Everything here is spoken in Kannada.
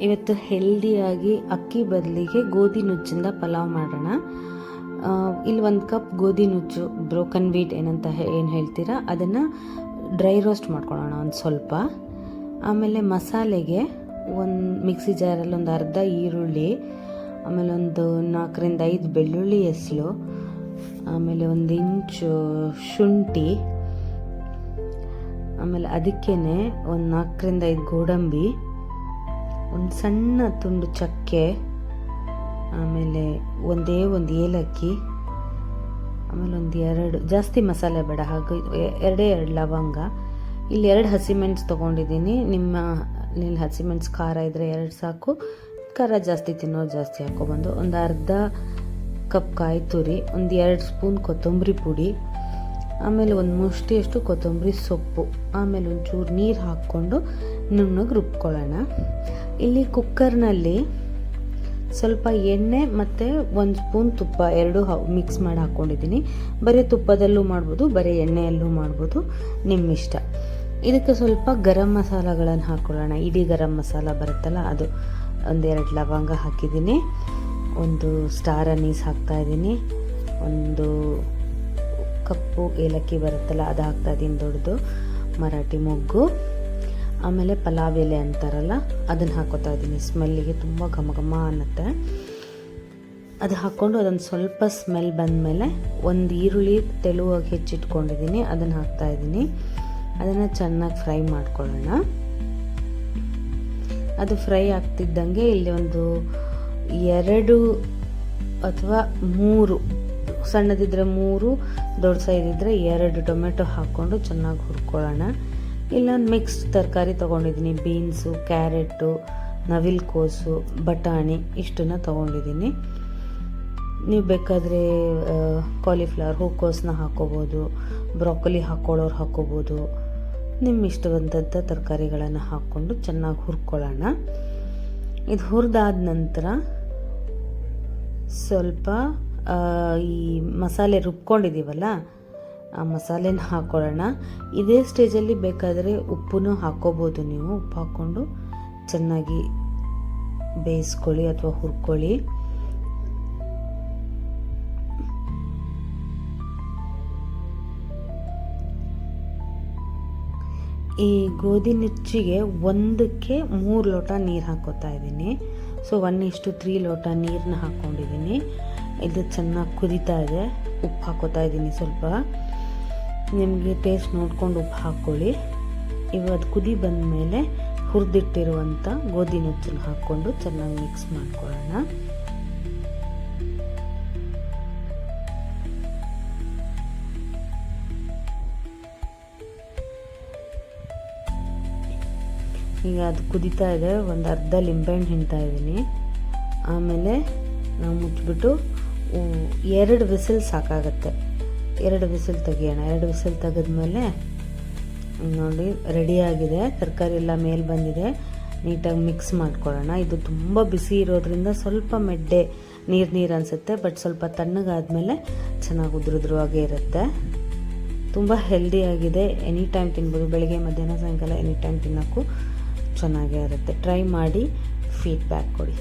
ಇವತ್ತು ಹೆಲ್ದಿಯಾಗಿ ಅಕ್ಕಿ ಬದಲಿಗೆ ಗೋಧಿ ನುಚ್ಚಿಂದ ಪಲಾವ್ ಮಾಡೋಣ. ಇಲ್ಲಿ 1 ಕಪ್ ಗೋಧಿ ನುಚ್ಚು, ಬ್ರೋಕನ್ ವೀಟ್ ಏನಂತ ಏನು ಹೇಳ್ತೀರಾ, ಅದನ್ನು ಡ್ರೈ ರೋಸ್ಟ್ ಮಾಡ್ಕೊಳ್ಳೋಣ ಒಂದು ಸ್ವಲ್ಪ. ಆಮೇಲೆ ಮಸಾಲೆಗೆ ಒಂದು ಮಿಕ್ಸಿ ಜಾರಲ್ಲಿ ಒಂದು ಅರ್ಧ ಈರುಳ್ಳಿ, ಆಮೇಲೆ ಒಂದು 4ರಿಂದ 5 ಬೆಳ್ಳುಳ್ಳಿ ಎಸಳು, ಆಮೇಲೆ 1 ಇಂಚು ಶುಂಠಿ, ಆಮೇಲೆ ಅದಕ್ಕೇ ಒಂದು 4ರಿಂದ 5 ಗೋಡಂಬಿ, ಒಂದು ಸಣ್ಣ ತುಂಡು ಚಕ್ಕೆ, ಆಮೇಲೆ ಒಂದೇ ಒಂದು ಏಲಕ್ಕಿ, ಆಮೇಲೆ ಒಂದು 2 ಜಾಸ್ತಿ ಮಸಾಲೆ ಬೇಡ, ಹಾಗೆ 2 ಲವಂಗ. ಇಲ್ಲಿ 2 ಹಸಿಮೆಣಸು ತೊಗೊಂಡಿದ್ದೀನಿ. ನಿಮ್ಮ ಹಸಿಮೆಣಸು ಖಾರ ಇದ್ದರೆ 2 ಸಾಕು, ಖಾರ ಜಾಸ್ತಿ ತಿನ್ನೋರು ಜಾಸ್ತಿ ಹಾಕೊಬಂದು. ಒಂದು ಅರ್ಧ ಕಪ್ ಕಾಯಿ ತುರಿ, ಒಂದು 2 ಸ್ಪೂನ್ ಕೊತ್ತಂಬರಿ ಪುಡಿ, ಆಮೇಲೆ ಒಂದು ಮುಷ್ಟಿಯಷ್ಟು ಕೊತ್ತಂಬರಿ ಸೊಪ್ಪು, ಆಮೇಲೆ ಒಂಚೂರು ನೀರು ಹಾಕ್ಕೊಂಡು ನುಣ್ಣಗೆ ರುಬ್ಕೊಳ್ಳೋಣ. ಇಲ್ಲಿ ಕುಕ್ಕರ್ನಲ್ಲಿ ಸ್ವಲ್ಪ ಎಣ್ಣೆ ಮತ್ತು 1 ಸ್ಪೂನ್ ತುಪ್ಪ 2 ಮಿಕ್ಸ್ ಮಾಡಿ ಹಾಕ್ಕೊಂಡಿದ್ದೀನಿ. ಬರೀ ತುಪ್ಪದಲ್ಲೂ ಮಾಡ್ಬೋದು, ಬರೀ ಎಣ್ಣೆಯಲ್ಲೂ ಮಾಡ್ಬೋದು, ನಿಮ್ಮ ಇಷ್ಟ. ಇದಕ್ಕೆ ಸ್ವಲ್ಪ ಗರಂ ಮಸಾಲಗಳನ್ನು ಹಾಕ್ಕೊಳ್ಳೋಣ. ಇಡೀ ಗರಂ ಮಸಾಲ ಬರುತ್ತಲ್ಲ ಅದು, ಒಂದು 2 ಲವಂಗ ಹಾಕಿದ್ದೀನಿ, ಒಂದು ಸ್ಟಾರ್ ಅನೀಸ್ ಹಾಕ್ತಾಯಿದ್ದೀನಿ, ಒಂದು ಕಪ್ಪು ಏಲಕ್ಕಿ ಬರುತ್ತಲ್ಲ ಅದು ಹಾಕ್ತಾಯಿದ್ದೀನಿ, ದೊಡ್ಡದು ಮರಾಠಿ ಮೊಗ್ಗು, ಆಮೇಲೆ ಪಲಾವ್ ಎಲೆ ಅಂತಾರಲ್ಲ ಅದನ್ನು ಹಾಕೋತಾ ಇದ್ದೀನಿ. ಸ್ಮೆಲ್ಲಿಗೆ ತುಂಬ ಘಮ ಘಮ ಅನ್ನತ್ತೆ. ಅದು ಹಾಕ್ಕೊಂಡು ಅದೊಂದು ಸ್ವಲ್ಪ ಸ್ಮೆಲ್ ಬಂದಮೇಲೆ ಒಂದು ಈರುಳ್ಳಿ ತೆಳುವಾಗಿ ಹೆಚ್ಚಿಟ್ಕೊಂಡಿದ್ದೀನಿ, ಅದನ್ನು ಹಾಕ್ತಾಯಿದ್ದೀನಿ. ಅದನ್ನು ಚೆನ್ನಾಗಿ ಫ್ರೈ ಮಾಡ್ಕೊಳ್ಳೋಣ. ಅದು ಫ್ರೈ ಆಗ್ತಿದ್ದಂಗೆ ಇಲ್ಲಿ ಒಂದು 2 ಅಥವಾ 3, ಸಣ್ಣದಿದ್ದರೆ 3, ದೊಡ್ಡ ಸೈಜ್ ಇದ್ದರೆ 2 ಟೊಮೆಟೊ ಹಾಕ್ಕೊಂಡು ಚೆನ್ನಾಗಿ ಹುರ್ಕೊಳ್ಳೋಣ. ಇಲ್ಲೊಂದು ಮಿಕ್ಸ್ಡ್ ತರಕಾರಿ ತೊಗೊಂಡಿದ್ದೀನಿ, ಬೀನ್ಸು, ಕ್ಯಾರೆಟು, ನವಿಲುಕೋಸು, ಬಟಾಣಿ ಇಷ್ಟನ್ನು ತೊಗೊಂಡಿದ್ದೀನಿ. ನೀವು ಬೇಕಾದರೆ ಕಾಲಿಫ್ಲವರ್, ಹೂಕೋಸನ್ನ ಹಾಕ್ಕೋಬೋದು, ಬ್ರೋಕೊಲಿ ಹಾಕ್ಕೊಳ್ಳೋರು ಹಾಕ್ಕೋಬೋದು. ನಿಮ್ಮ ಇಷ್ಟವಂಥ ತರಕಾರಿಗಳನ್ನು ಹಾಕ್ಕೊಂಡು ಚೆನ್ನಾಗಿ ಹುರ್ಕೊಳ್ಳೋಣ. ಇದು ಹುರಿದಾದ ನಂತರ ಸ್ವಲ್ಪ ಈ ಮಸಾಲೆ ರುಬ್ಕೊಂಡಿದ್ದೀವಲ್ಲ ಆ ಮಸಾಲೆನ ಹಾಕ್ಕೊಳ್ಳೋಣ. ಇದೇ ಸ್ಟೇಜಲ್ಲಿ ಬೇಕಾದರೆ ಉಪ್ಪನ್ನು ಹಾಕ್ಕೋಬೋದು ನೀವು. ಉಪ್ಪು ಹಾಕ್ಕೊಂಡು ಚೆನ್ನಾಗಿ ಬೇಯಿಸ್ಕೊಳ್ಳಿ ಅಥವಾ ಹುರ್ಕೊಳ್ಳಿ. ಈ ಗೋಧಿ ನುಚ್ಚಿಗೆ 1ಕ್ಕೆ 3 ಲೋಟ ನೀರು ಹಾಕೋತಾ ಇದ್ದೀನಿ. ಸೊ 1:3 ಲೋಟ ನೀರನ್ನ ಹಾಕ್ಕೊಂಡಿದ್ದೀನಿ. ಇದು ಚೆನ್ನಾಗಿ ಕುದೀತಾ ಇದೆ. ಉಪ್ಪು ಹಾಕೋತಾ ಇದ್ದೀನಿ ಸ್ವಲ್ಪ. ನಿಮಗೆ ಟೇಸ್ಟ್ ನೋಡ್ಕೊಂಡು ಉಪ್ಪು ಹಾಕ್ಕೊಳ್ಳಿ. ಇವತ್ತು ಕುದಿ ಬಂದ ಮೇಲೆ ಹುರಿದಿಟ್ಟಿರುವಂಥ ಗೋಧಿ ನುಚ್ಚನ್ನು ಹಾಕ್ಕೊಂಡು ಚೆನ್ನಾಗಿ ಮಿಕ್ಸ್ ಮಾಡ್ಕೊಳ್ಳೋಣ. ಈಗ ಅದು ಕುದೀತಾ ಇದೆ. ಒಂದು ಅರ್ಧ ಲಿಂಬೆಹಣ್ಣು ಹಿಂಡ್ತಾ ಇದ್ದೀನಿ. ಆಮೇಲೆ ನಾವು ಮುಚ್ಚಿಬಿಟ್ಟು 2 ವಿಸಿಲ್ ಸಾಕಾಗತ್ತೆ. 2 ವಿಸಿಲ್ ತೆಗಿಯೋಣ. 2 ವಿಸಿಲ್ ತೆಗೆದ್ಮೇಲೆ ನೋಡಿ ರೆಡಿಯಾಗಿದೆ. ತರಕಾರಿ ಎಲ್ಲ ಮೇಲೆ ಬಂದಿದೆ. ನೀಟಾಗಿ ಮಿಕ್ಸ್ ಮಾಡ್ಕೊಳ್ಳೋಣ. ಇದು ತುಂಬ ಬಿಸಿ ಇರೋದ್ರಿಂದ ಸ್ವಲ್ಪ ಮೆಡ್ಡೆ ನೀರು ಅನಿಸುತ್ತೆ, ಬಟ್ ಸ್ವಲ್ಪ ತಣ್ಣಗಾದ್ಮೇಲೆ ಚೆನ್ನಾಗಿ ಉದುರುದ್ರುವಾಗೇ ಇರುತ್ತೆ. ತುಂಬ ಹೆಲ್ದಿಯಾಗಿದೆ. ಎನಿ ಟೈಮ್ ತಿನ್ಬೋದು. ಬೆಳಗ್ಗೆ, ಮಧ್ಯಾಹ್ನ, ಸಾಯಂಕಾಲ ಎನಿ ಟೈಮ್ ತಿನ್ನೋಕ್ಕೂ ಚೆನ್ನಾಗೇ ಇರುತ್ತೆ. ಟ್ರೈ ಮಾಡಿ ಫೀಡ್ಬ್ಯಾಕ್ ಕೊಡಿ.